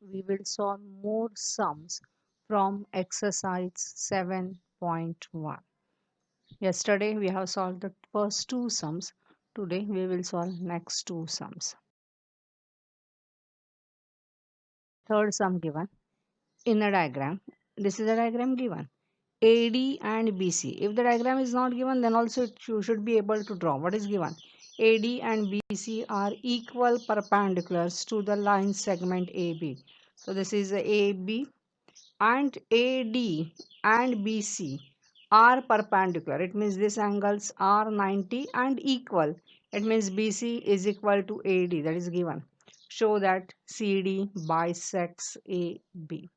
we will solve more sums from exercise 7.1. Yesterday we have solved the first two sums. Today we will solve next two sums. Third sum given in a diagram. This is a diagram given. AD and BC. If the diagram is not given, then also you should be able to draw. What is given? AD and BC are equal perpendiculars to the line segment AB. So this is AB, and AD and BC are perpendicular. It means these angles are 90 and equal. It means BC is equal to AD, that is given. Show that CD bisects AB.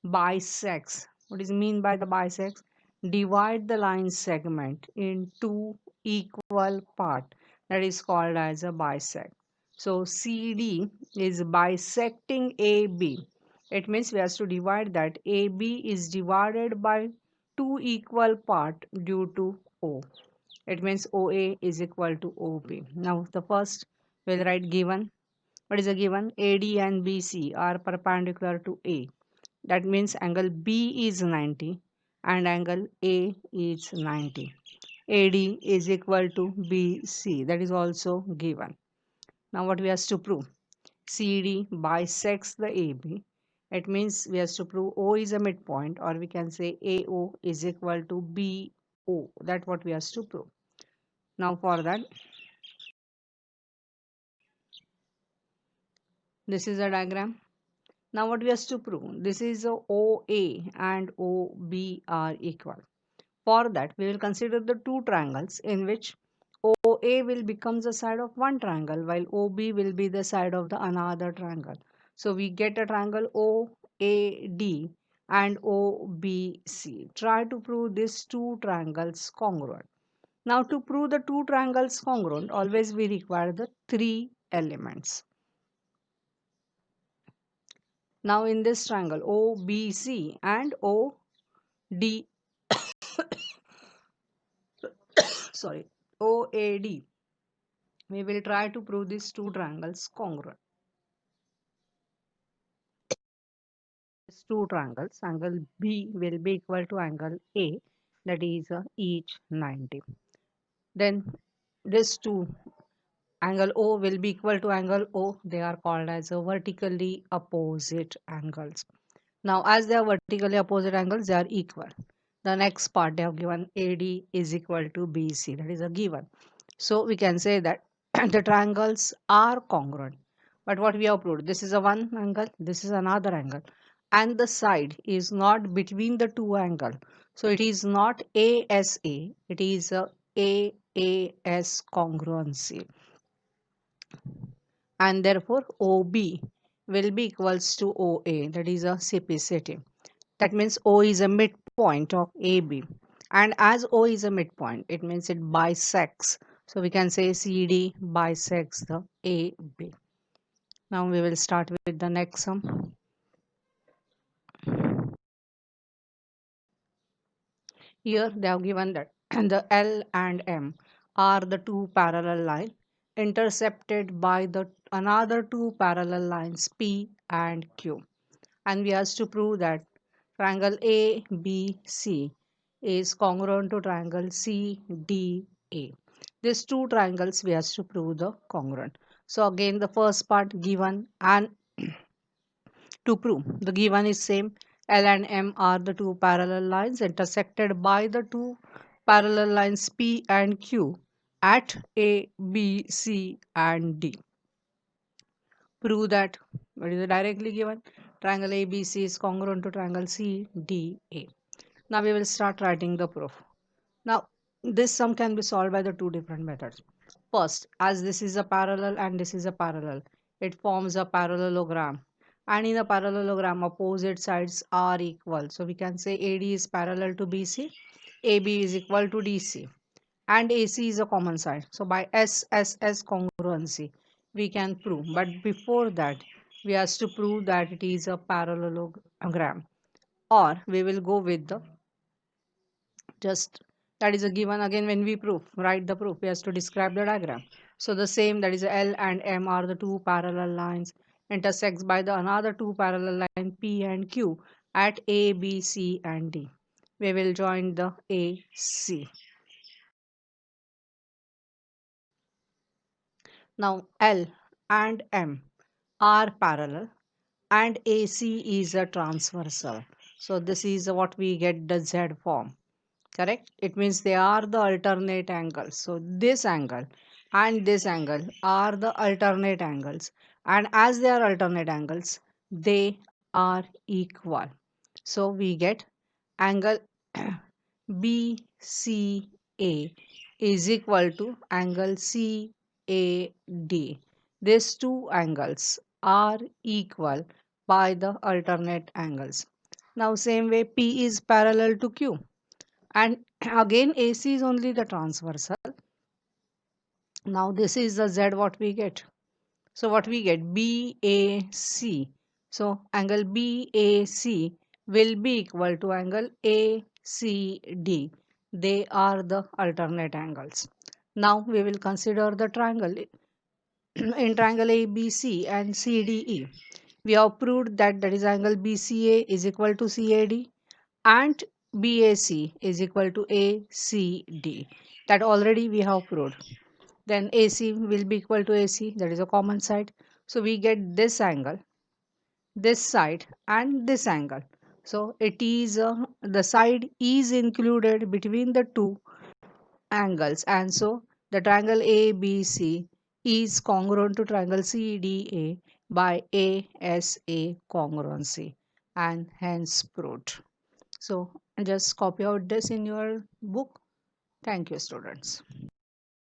Bisects. What is mean by the bisects? Divide the line segment in two equal part. That is called as a bisect. So CD is bisecting AB. It means we have to divide that AB is divided by two equal part due to O. It means OA is equal to OB. Now the first we'll write given. What is a given? AD and BC are perpendicular to A. That means angle B is 90 and angle A is 90. AD is equal to BC. That is also given. Now what we have to prove? CD bisects the AB. It means we have to prove O is a midpoint, or we can say AO is equal to BO. That's what we have to prove. Now for that, this is a diagram. Now what we have to prove? This is a OA and OB are equal. For that, we will consider the two triangles in which OA will become the side of one triangle while OB will be the side of the another triangle. So we get a triangle OAD and OBC. Try to prove these two triangles congruent. Now to prove the two triangles congruent, always we require the three elements. Now in this triangle OBC and OD sorry OAD, we will try to prove these two triangles congruent. These two triangles, angle B will be equal to angle A, that is each 90. Then these two, angle O will be equal to angle O. They are called as a vertically opposite angles. Now as they are vertically opposite angles, they are equal. The next part they have given AD is equal to BC, that is a given. So we can say that the triangles are congruent. But what we have proved, this is a one angle, this is another angle, and the side is not between the two angle. So it is not ASA, it is a AAS congruency. And therefore OB will be equals to OA, that is a CPCT. That means O is a midpoint of AB. And as O is a midpoint, it means it bisects. So we can say CD bisects the AB. Now we will start with the next sum. Here they have given that the L and M are the two parallel lines intercepted by the another two parallel lines P and Q. And we have to prove that triangle ABC is congruent to triangle CDA. These two triangles we have to prove the congruent. So again the first part given, and to prove the given is same. L and M are the two parallel lines intersected by the two parallel lines P and Q at A, B, C and D. Prove that what is directly given, triangle ABC is congruent to triangle CDA. Now we will start writing the proof. Now this sum can be solved by the two different methods. First, as this is a parallel and this is a parallel, it forms a parallelogram. And in a parallelogram, opposite sides are equal. So we can say AD is parallel to BC, AB is equal to DC, and AC is a common side. So by SSS congruency, we can prove. But before that, we have to prove that it is a parallelogram. Or we will go with the just that is a given. Again when we prove, write the proof, we have to describe the diagram. So the same, that is L and M are the two parallel lines intersects by the another two parallel line P and Q at A, B, C and D. We will join the AC. Now L and M are parallel and AC is a transversal. So this is what we get the Z form. Correct? It means they are the alternate angles. So this angle and this angle are the alternate angles. And as they are alternate angles, they are equal. So we get angle BCA is equal to angle CAD. These two angles are equal by the alternate angles. Now same way P is parallel to Q, and again AC is only the transversal. Now this is the Z what we get. So what we get BAC. So angle BAC will be equal to angle ACD. They are the alternate angles. Now we will consider the triangle in triangle ABC and CDE. We have proved that is angle BCA is equal to CAD and BAC is equal to ACD. That already we have proved. Then AC will be equal to AC, that is a common side. So we get this angle, this side and this angle. So it is the side is included between the two angles, and so the triangle ABC is congruent to triangle CDA by ASA congruency, and hence proved. So just copy out this in your book. Thank you, students.